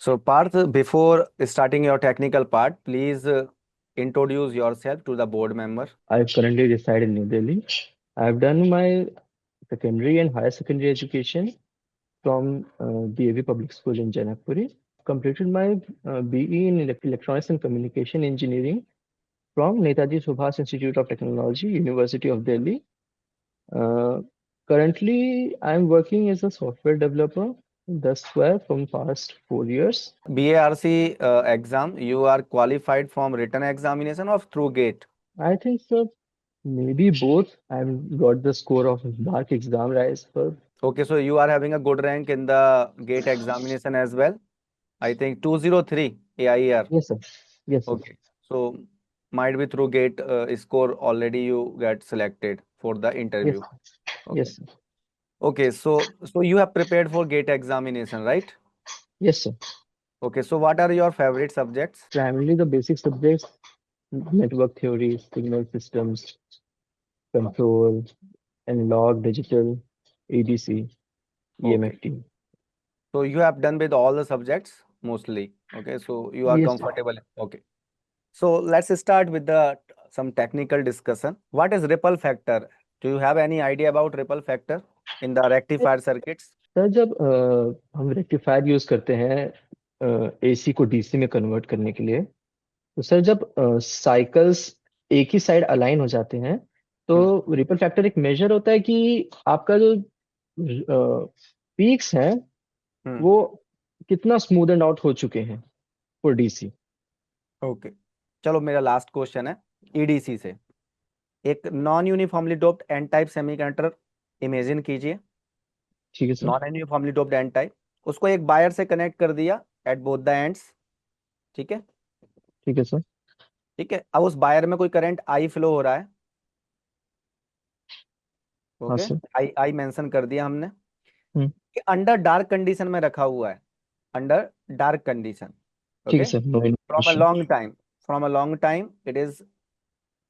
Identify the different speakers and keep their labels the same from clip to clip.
Speaker 1: So, Parth, before starting your technical part, please introduce yourself to the board member.
Speaker 2: I currently reside in New Delhi. I've done my secondary and higher secondary education from DAV Public School in Janakpuri. Completed my BE in Electronics and Communication Engineering from Netaji Subhas Institute of Technology, University of Delhi. Uh, Currently, I'm working as a software developer, thus far from past 4 years.
Speaker 1: BARC exam, you are qualified from written examination or through GATE.
Speaker 2: I think so, maybe both. I've got the score of BARC exam rise for.
Speaker 1: Okay, so you are having a good rank in the GATE examination as well. I think 203 AIR.
Speaker 2: Yes, sir. Yes, sir.
Speaker 1: Okay, so might be through GATE score already you get selected for the
Speaker 2: Yes,
Speaker 1: interview. Okay.
Speaker 2: yes, sir.
Speaker 1: Okay, so you have prepared for GATE examination, right?
Speaker 2: Yes, sir.
Speaker 1: Okay, so what are your favorite subjects?
Speaker 2: Primarily the basic subjects, network theory, signal systems, control, analog, digital, ADC,
Speaker 1: Okay.
Speaker 2: EMFT.
Speaker 1: So you have done with all the subjects mostly. Okay, so you are
Speaker 2: Yes, sir.
Speaker 1: comfortable. Okay. So let's start with the some technical discussion. What is ripple factor? Do you have any idea about ripple factor in the rectifier circuits?
Speaker 2: Sir जब हम rectifier use करते हैं AC को DC में convert करने के लिए, तो सर जब साइकिल्स एक ही साइड अलाइन हो जाते हैं,
Speaker 1: हम्म
Speaker 2: तो रिपल फैक्टर एक मेजर होता है कि आपका जो पीक्स हैं
Speaker 1: हम्म
Speaker 2: वो कितना स्मूथ एंड आउट हो चुके हैं फॉर डीसी।
Speaker 1: ओके, चलो मेरा लास्ट क्वेश्चन है ईडीसी से। एक non uniformly doped N type semiconductor imagine कीजिए।
Speaker 2: ठीक है sir.
Speaker 1: Non uniformly doped N type, उसको एक वायर से कनेक्ट कर दिया एट बोथ द एंड्स। ठीक है।
Speaker 2: ठीक है सर।
Speaker 1: ठीक है, अब उस वायर में कोई करंट आई फ्लो हो रहा है।
Speaker 2: हाँ
Speaker 1: okay,
Speaker 2: sir.
Speaker 1: I I mention कर दिया हमने
Speaker 2: हम्म।
Speaker 1: कि अंडर डार्क कंडीशन में रखा हुआ है। Under dark condition.
Speaker 2: ठीक है
Speaker 1: okay,
Speaker 2: sir, no
Speaker 1: from a
Speaker 2: issue.
Speaker 1: Long time, from a long time it is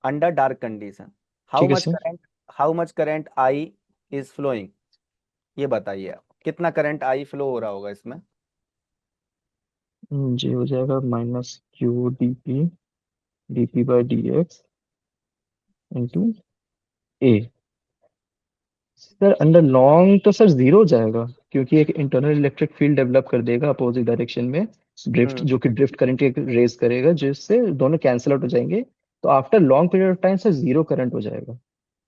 Speaker 1: under dark condition. How
Speaker 2: ठीक है
Speaker 1: much
Speaker 2: sir.
Speaker 1: Current, how much current I is flowing, ये बताइए आप कितना करंट आई फ्लो हो रहा होगा इसमें।
Speaker 2: जी हो जाएगा -QdP dP/dx इंटू ए। सर अंडर लॉन्ग तो सर जीरो हो जाएगा, क्योंकि एक इंटरनल इलेक्ट्रिक फील्ड डेवलप कर देगा अपोजिट डायरेक्शन में, ड्रिफ्ट,
Speaker 1: हम्म
Speaker 2: जो कि ड्रिफ्ट करंट रेज करेगा, जिससे दोनों कैंसिल आउट हो जाएंगे। तो after long period of time sir zero current हो जाएगा।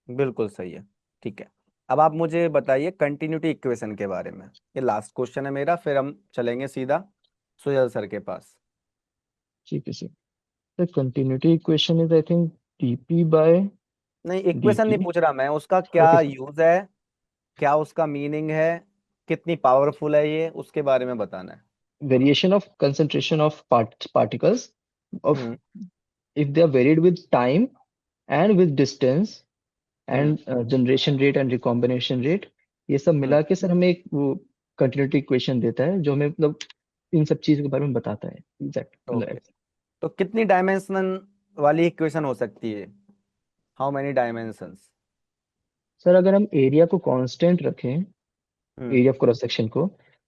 Speaker 1: बिल्कुल सही है। ठीक है, अब आप मुझे बताइए कंटिन्यूटी इक्वेशन के बारे में। ये लास्ट क्वेश्चन है मेरा, फिर हम चलेंगे सीधा सुजल सर के पास।
Speaker 2: ठीक है sir. Sir continuity equation is I think
Speaker 1: नहीं, इक्वेशन नहीं
Speaker 2: dP/dt।
Speaker 1: पूछ रहा मैं, उसका क्या
Speaker 2: ओके सर।
Speaker 1: यूज है, क्या उसका मीनिंग है, कितनी पावरफुल है ये, उसके बारे में बताना है।
Speaker 2: Variation of concentration of particles of,
Speaker 1: hmm
Speaker 2: if they are varied with time and with distance
Speaker 1: hmm
Speaker 2: and generation rate and recombination rate, ये सब
Speaker 1: हम्म
Speaker 2: मिला के सर हमें एक वो कंटिन्यूटी इक्वेशन देता है, जो हमें मतलब इन सब चीजों के बारे में बताता है
Speaker 1: ओके,
Speaker 2: एग्जैक्ट।
Speaker 1: तो कितनी डायमेंशन वाली इक्वेशन हो सकती है? How many dimensions?
Speaker 2: सर अगर हम एरिया को कांस्टेंट रखें,
Speaker 1: हम्म
Speaker 2: एरिया ऑफ क्रॉस सेक्शन को,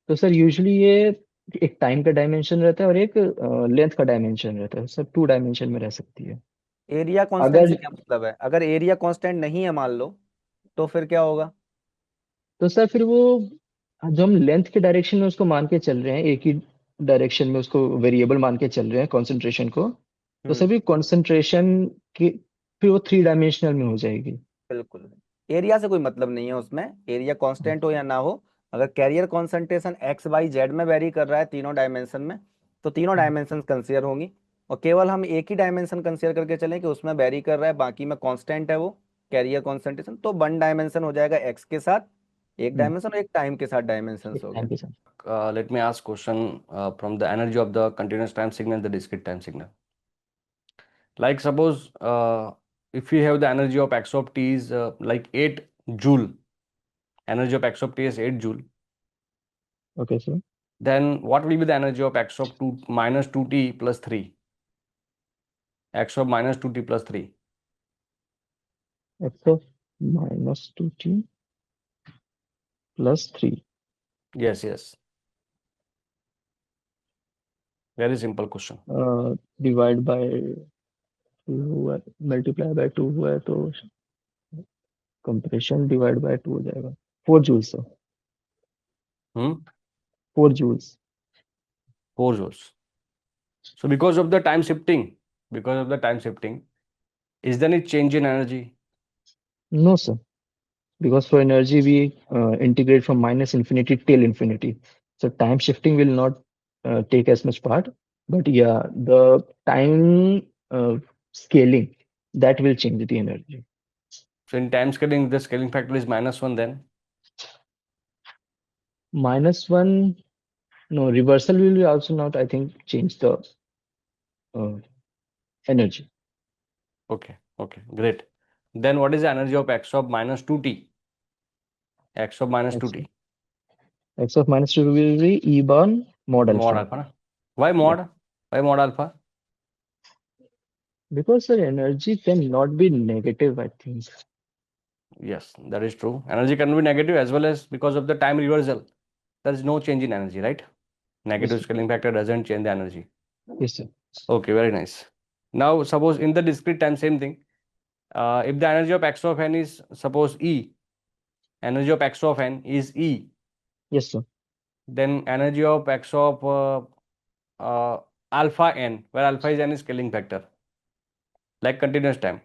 Speaker 2: तो सर यूजुअली ये एक टाइम का डायमेंशन रहता है और एक लेंथ का डायमेंशन रहता है, सर 2 डायमेंशन में रह सकती है।
Speaker 1: एरिया कांस्टेंट से
Speaker 2: अगर
Speaker 1: क्या मतलब है? अगर एरिया कांस्टेंट नहीं है मान लो, तो फिर क्या होगा?
Speaker 2: तो सर फिर वो, जो हम लेंथ के डायरेक्शन में उसको मान के चल रहे हैं, एक ही डायरेक्शन में उसको वेरिएबल मान के चल रहे हैं कंसंट्रेशन को, तो
Speaker 1: हम्म
Speaker 2: सभी कंसंट्रेशन की फिर वो 3 डायमेंशनल में हो जाएगी।
Speaker 1: बिल्कुल, एरिया से कोई मतलब नहीं है उसमें, एरिया कांस्टेंट हो या ना हो। अगर carrier concentration X Y Z में वेरी कर रहा है तीनों डायमेंशन में, तो तीनों डायमेंशन कंसिडर होंगी। और केवल हम एक ही डायमेंशन कंसिडर करके चलें कि उसमें वेरी कर रहा है, बाकी में कांस्टेंट है वो कैरियर कॉन्सेंट्रेशन, तो वन डायमेंशन हो जाएगा एक्स के साथ एक
Speaker 2: हम्म,
Speaker 1: डायमेंशन, और एक टाइम के साथ डायमेंशन
Speaker 2: एक
Speaker 1: हो गया।
Speaker 2: टाइम के साथ।
Speaker 3: Let me ask question from the energy of the continuous time signal, the discrete time signal. Like suppose if we have the energy of x of t is like 8 joule, energy of x of t is 8 joule,
Speaker 2: okay sir.
Speaker 3: then what will be the energy of x of 2 minus 2t plus 3? X of minus 2t plus 3.
Speaker 2: -2t + 3।
Speaker 3: Yes, yes. Very simple question.
Speaker 2: Divide by 2 multiply by 2 हुआ है तो compression divide by 2 हो जाएगा 4 joules sir.
Speaker 3: Hmm
Speaker 2: 4 joules.
Speaker 3: 4 joules. So because of the time shifting, is there any change in energy?
Speaker 2: No sir, because for energy we integrate from minus infinity till infinity, so time shifting will not take as much part, but yeah, the time scaling, that will change the energy.
Speaker 3: So in time scaling, the scaling factor is -1 then.
Speaker 2: -1, no, reversal will also not, I think, change the energy.
Speaker 3: Okay, great. Then what is the energy of x of -2t? X of
Speaker 2: x
Speaker 3: -2t.
Speaker 2: x of -2 will be e bar mod
Speaker 3: Mod
Speaker 2: alpha.
Speaker 3: alpha, na? Why
Speaker 2: Yeah,
Speaker 3: mod? Why mod alpha?
Speaker 2: because the energy cannot be negative, I think.
Speaker 3: Yes, that is true. Energy can be negative as well as because of the time reversal. There is no change in energy, right?
Speaker 2: Yes
Speaker 3: Negative
Speaker 2: sir.
Speaker 3: scaling factor doesn't change the energy.
Speaker 2: Yes sir.
Speaker 3: Okay, very nice. Now, suppose in the discrete time, same thing. If the energy of x of n is suppose E, energy of x of n is E,
Speaker 2: Yes sir.
Speaker 3: then energy of x of alpha n, where alpha is n scaling factor, like continuous time.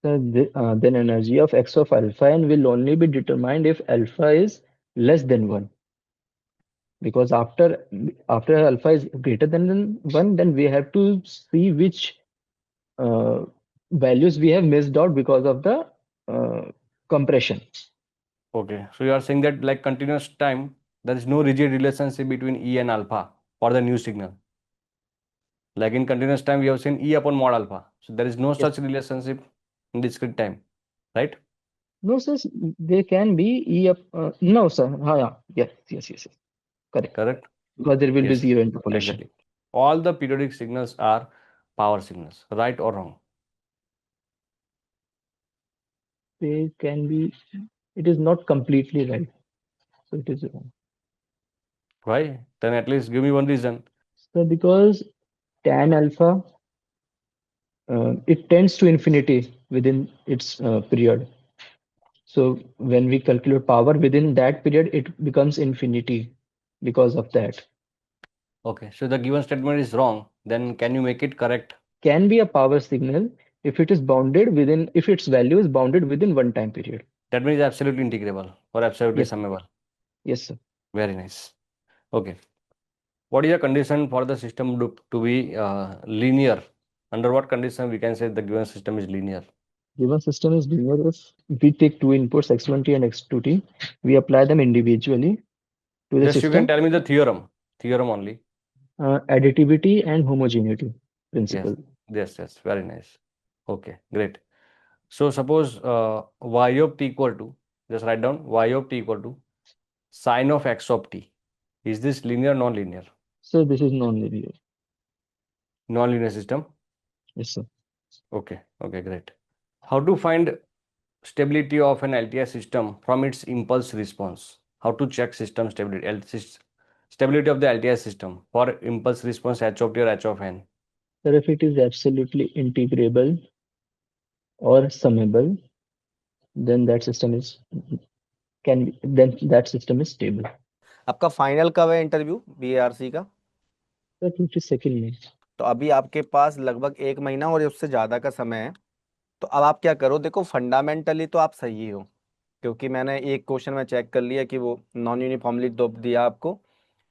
Speaker 2: So then energy of x of alpha n will only be determined if alpha is less than 1. Because after alpha is greater than 1, then we have to see which uh, values we have missed out because of the compression.
Speaker 3: Okay, so you are saying that like continuous time, there is no rigid relationship between E and alpha for the new signal. Like in continuous time, we have seen E upon mod alpha. So there is no
Speaker 2: Yes.
Speaker 3: such relationship in discrete time, right?
Speaker 2: No, sir, there can be E up. No, sir. Yeah. Yes. Correct.
Speaker 3: Correct?
Speaker 2: Because there will be
Speaker 3: Yes,
Speaker 2: zero interpolation.
Speaker 3: exactly. All the periodic signals are power signals, right or wrong?
Speaker 2: They can be. It is not completely right. So it is wrong.
Speaker 3: Why? Then at least give me one reason.
Speaker 2: So because tan alpha, it tends to infinity within its period. So when we calculate power within that period, it becomes infinity because of that.
Speaker 3: Okay, so the given statement is wrong. Then can you make it correct?
Speaker 2: Can be a power signal if it is bounded within, if its value is bounded within one time period.
Speaker 3: That means absolutely integrable or absolutely
Speaker 2: Yes,
Speaker 3: summable.
Speaker 2: yes, sir.
Speaker 3: Very nice. Okay. What is the condition for the system to be linear? Under what condition we can say the given system is linear?
Speaker 2: Given system is linear if we take two inputs x1t and x2t, we apply them individually to the
Speaker 3: Just you can
Speaker 2: system,
Speaker 3: tell me the theorem only.
Speaker 2: additivity and homogeneity
Speaker 3: Yes,
Speaker 2: principle.
Speaker 3: yes, very nice. Okay, great. So suppose y of t equal to, just write down y of t equal to sine of x of t. Is this linear, non-linear?
Speaker 2: So this is non-linear.
Speaker 3: Non-linear system.
Speaker 2: Yes, sir.
Speaker 3: Okay, great. How to find stability of an LTI system from its impulse response? How to check system stability, stability of the LTI system for impulse response h of t or h of n?
Speaker 2: So if it is absolutely integrable or summable, then that system is that system is stable.
Speaker 1: आपका final कब है interview BARC का?
Speaker 2: So 22nd में.
Speaker 1: तो अभी आपके पास लगभग 1 महीना और उससे ज़्यादा का समय है। तो अब आप क्या करो, देखो फंडामेंटली तो आप सही हो, क्योंकि मैंने एक क्वेश्चन में चेक कर लिया कि वो नॉन यूनिफॉर्मली डोप दिया आपको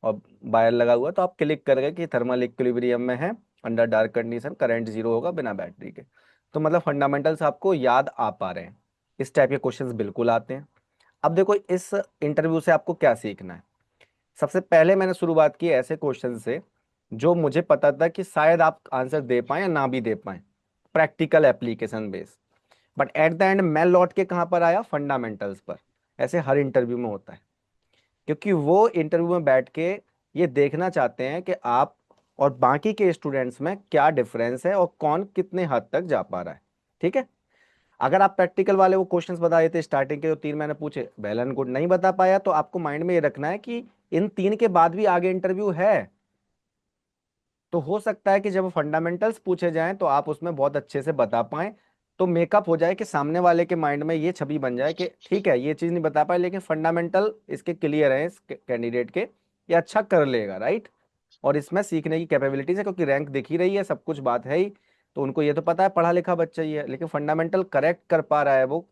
Speaker 1: और वायर लगा हुआ, तो आप क्लिक कर गए कि थर्मल इक्विलिब्रियम में है, अंडर डार्क कंडीशन करंट 0 होगा बिना बैटरी के। तो मतलब फंडामेंटल्स आपको याद आ पा रहे हैं। इस टाइप के क्वेश्चंस बिल्कुल आते हैं। अब देखो इस इंटरव्यू से आपको क्या सीखना है। सबसे पहले मैंने शुरुआत की ऐसे क्वेश्चन से जो मुझे पता था कि शायद आप आंसर दे पाएं या ना भी दे पाएं, practical application base. But at the end मैं लौट के कहाँ पर आया, फंडामेंटल्स पर। ऐसे हर इंटरव्यू में होता है, क्योंकि वो इंटरव्यू में बैठ के ये देखना चाहते हैं कि आप और बाकी के स्टूडेंट्स में क्या डिफरेंस है और कौन कितने हद तक जा पा रहा है। ठीक है, अगर आप प्रैक्टिकल वाले वो क्वेश्चंस बता देते स्टार्टिंग के जो 3 मैंने पूछे, वेल एंड गुड, नहीं बता पाया तो आपको माइंड में ये रखना है कि इन 3 के बाद भी आगे इंटरव्यू है। तो हो सकता है कि जब फंडामेंटल्स पूछे जाएं तो आप उसमें बहुत अच्छे से बता पाएं, तो मेकअप हो जाए कि सामने वाले के माइंड में ये छवि बन जाए कि ठीक है ये चीज नहीं बता पाए लेकिन फंडामेंटल इसके क्लियर है, इस कैंडिडेट के, ये अच्छा कर लेगा, राइट। और इसमें सीखने की कैपेबिलिटीज है क्योंकि रैंक दिख ही रही है, सब कुछ बात है ही, तो उनको ये तो पता है पढ़ा लिखा बच्चा ही है, लेकिन फंडामेंटल करेक्ट कर पा रहा है वो,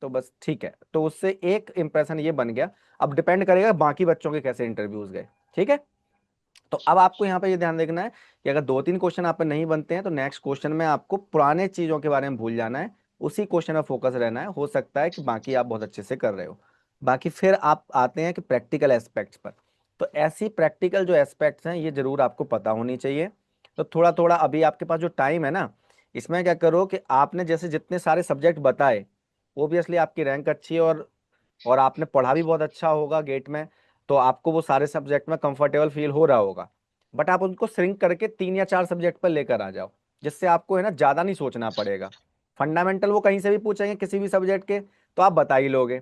Speaker 1: तो बस ठीक है। तो उससे एक इंप्रेशन ये बन गया। अब डिपेंड करेगा बाकी बच्चों के कैसे इंटरव्यूज गए, ठीक है। तो अब आपको यहाँ पे ये ध्यान देखना है कि अगर 2-3 क्वेश्चन आप पे नहीं बनते हैं तो नेक्स्ट क्वेश्चन में आपको पुराने चीजों के बारे में भूल जाना है, उसी क्वेश्चन में फोकस रहना है। हो सकता है कि बाकी आप बहुत अच्छे से कर रहे हो। बाकी फिर आप आते हैं कि प्रैक्टिकल एस्पेक्ट्स पर। तो ऐसी प्रैक्टिकल जो एस्पेक्ट्स हैं ये जरूर आपको पता होनी चाहिए। तो थोड़ा थोड़ा अभी आपके पास जो टाइम है ना, इसमें क्या करो कि आपने जैसे जितने सारे सब्जेक्ट बताए, ओबियसली आपकी रैंक अच्छी है और आपने पढ़ा भी बहुत अच्छा होगा गेट में, तो आपको वो सारे सब्जेक्ट में कंफर्टेबल फील हो रहा होगा। बट आप उनको श्रिंक करके 3 या 4 सब्जेक्ट पर लेकर आ जाओ, जिससे आपको है ना ज्यादा नहीं सोचना पड़ेगा। फंडामेंटल वो कहीं से भी पूछेंगे किसी भी सब्जेक्ट के, तो आप बता ही लोगे।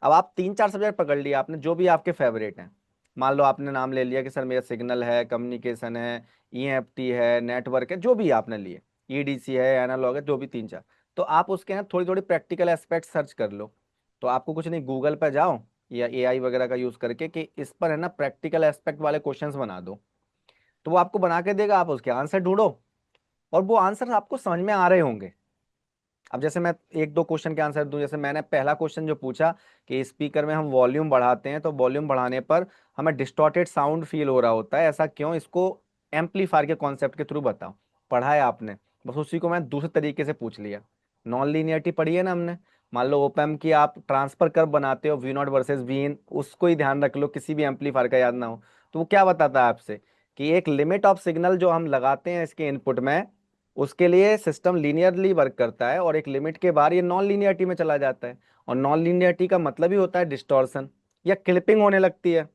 Speaker 1: अब आप 3-4 सब्जेक्ट पकड़ लिए आपने जो भी आपके फेवरेट हैं। मान लो आपने नाम ले लिया कि सर मेरा सिग्नल है, कम्युनिकेशन है, ईएफटी है, नेटवर्क है, जो भी आपने लिए, ईडीसी है, एनालॉग है, जो भी 3-4, तो आप उसके ना थोड़ी थोड़ी प्रैक्टिकल एस्पेक्ट सर्च कर लो। तो आपको कुछ नहीं, गूगल पर जाओ या एआई वगैरह का यूज करके कि इस पर है ना प्रैक्टिकल एस्पेक्ट वाले क्वेश्चंस बना दो, तो वो आपको बना के देगा, आप उसके आंसर ढूंढो। और वो आंसर आपको समझ में आ रहे होंगे। अब जैसे मैं 1-2 क्वेश्चन के आंसर दूं, जैसे मैंने पहला क्वेश्चन जो पूछा कि स्पीकर में हम वॉल्यूम बढ़ाते हैं तो वॉल्यूम बढ़ाने पर हमें डिस्टॉर्टेड साउंड फील हो रहा होता है, ऐसा क्यों, इसको एम्पलीफायर के कॉन्सेप्ट के थ्रू बताओ। पढ़ा है आपने, बस उसी को मैं दूसरे तरीके से पूछ लिया। नॉन लीनियरिटी पढ़ी है ना हमने। मान लो ओप एम्प की आप ट्रांसफर कर्व बनाते हो, वी नॉट वर्सेज वी इन, उसको ही ध्यान रख लो, किसी भी एम्पलीफायर का याद ना हो। तो वो क्या बताता है आपसे कि एक लिमिट ऑफ सिग्नल जो हम लगाते हैं इसके इनपुट में, उसके लिए सिस्टम लीनियरली वर्क करता है और एक लिमिट के बाद ये नॉन लीनियरिटी में चला जाता है। और नॉन लीनियरिटी का मतलब ही होता है डिस्टॉर्शन या क्लिपिंग होने लगती है,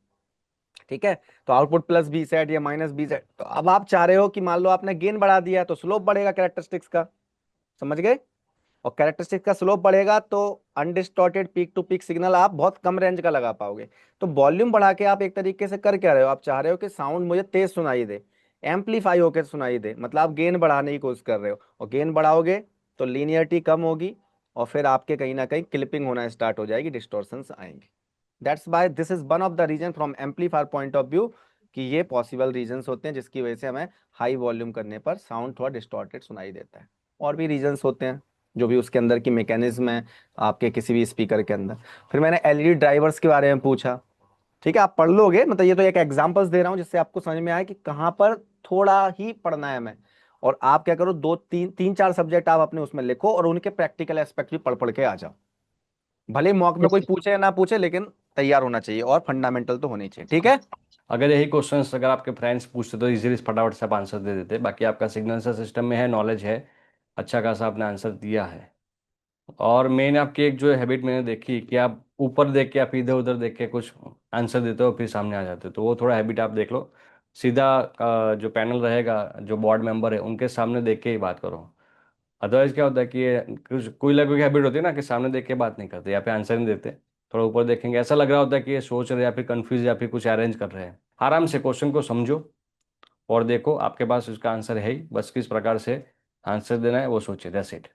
Speaker 1: ठीक है। तो आउटपुट प्लस बी सेट या माइनस बी सेट, तो अब आप चाह रहे हो कि मान लो आपने गेन बढ़ा दिया है तो स्लोप बढ़ेगा कैरेक्टरिस्टिक्स का, समझ गए। और कैरेक्टरिस्टिक्स का स्लोप बढ़ेगा तो अनडिस्टॉर्टेड पीक टू पीक सिग्नल आप बहुत कम रेंज का लगा पाओगे। तो वॉल्यूम बढ़ा के आप एक तरीके से कर क्या रहे हो, आप चाह रहे हो कि साउंड मुझे तेज सुनाई दे, एम्पलीफाई होकर सुनाई दे, मतलब आप गेन बढ़ाने की कोशिश कर रहे हो। और गेन बढ़ाओगे तो लीनियरिटी कम होगी और फिर आपके कहीं ना कहीं क्लिपिंग होना स्टार्ट हो जाएगी, डिस्टॉर्शंस आएंगे। That's why this is one of the reason from amplifier point of view कि ये पॉसिबल रीजंस होते हैं जिसकी वजह से हमें हाई वॉल्यूम करने पर साउंड थोड़ा डिस्टॉर्टेड सुनाई देता है। और भी रीजंस होते हैं जो भी उसके अंदर की मैकेनिज्म है आपके किसी भी स्पीकर के अंदर। फिर मैंने एलईडी ड्राइवर्स के बारे में पूछा, ठीक है, आप पढ़ लोगे, मतलब ये तो एक एग्जांपल्स दे रहा हूँ जिससे आपको समझ में आए कि कहाँ पर थोड़ा ही पढ़ना है हमें। और आप क्या करो, 2-3 3-4 सब्जेक्ट आप अपने उसमें लिखो और उनके प्रैक्टिकल एस्पेक्ट भी पढ़ पढ़ के आ जाओ। भले मॉक में
Speaker 2: यस
Speaker 1: कोई पूछे या ना पूछे, लेकिन तैयार होना चाहिए और फंडामेंटल तो होनी चाहिए, ठीक है।
Speaker 3: अगर यही क्वेश्चंस अगर आपके फ्रेंड्स पूछते तो इजीली फटाफट से आप आंसर दे देते। बाकी आपका सिग्नल सिस्टम में है, नॉलेज है, अच्छा खासा आपने आंसर दिया है। और मेन आपकी एक जो हैबिट मैंने देखी कि आप ऊपर देख के आप इधर उधर देख के कुछ आंसर देते हो फिर सामने आ जाते हो, तो वो थोड़ा हैबिट आप देख लो। सीधा जो पैनल रहेगा, जो बोर्ड मेंबर है, उनके सामने देख के ही बात करो। अदरवाइज क्या होता है कि ये कुछ कोई लोगों की हैबिट होती है ना कि सामने देख के बात नहीं करते या फिर आंसर नहीं देते, थोड़ा ऊपर देखेंगे, ऐसा लग रहा होता है कि ये सोच रहे हैं या फिर कंफ्यूज या फिर कुछ अरेंज कर रहे हैं। आराम से क्वेश्चन को समझो और देखो, आपके पास उसका आंसर है ही, बस किस प्रकार से आंसर देना है वो सोचिए, दैट्स इट।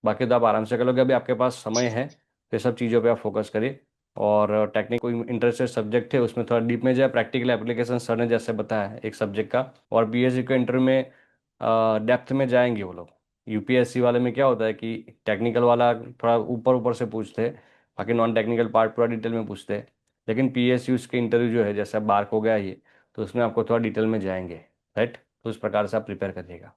Speaker 3: बाकी तो आप आराम से कर लोगे, अभी आपके पास समय है तो ये सब चीज़ों पे आप फोकस करिए। और टेक्निक कोई इंटरेस्टेड सब्जेक्ट है उसमें थोड़ा डीप में जाए, प्रैक्टिकल एप्लीकेशन सर ने जैसे बताया है एक सब्जेक्ट का। और पीएचडी के इंटरव्यू में डेप्थ में जाएंगे वो लोग। यूपीएससी वाले में क्या होता है कि टेक्निकल वाला थोड़ा ऊपर ऊपर से पूछते हैं, बाकी नॉन टेक्निकल पार्ट पूरा डिटेल में पूछते हैं। लेकिन पीएसयू के इंटरव्यू जो है जैसे बार्क हो गया ये, तो उसमें आपको थोड़ा डिटेल में जाएंगे, राइट। तो उस प्रकार से आप प्रिपेयर करिएगा।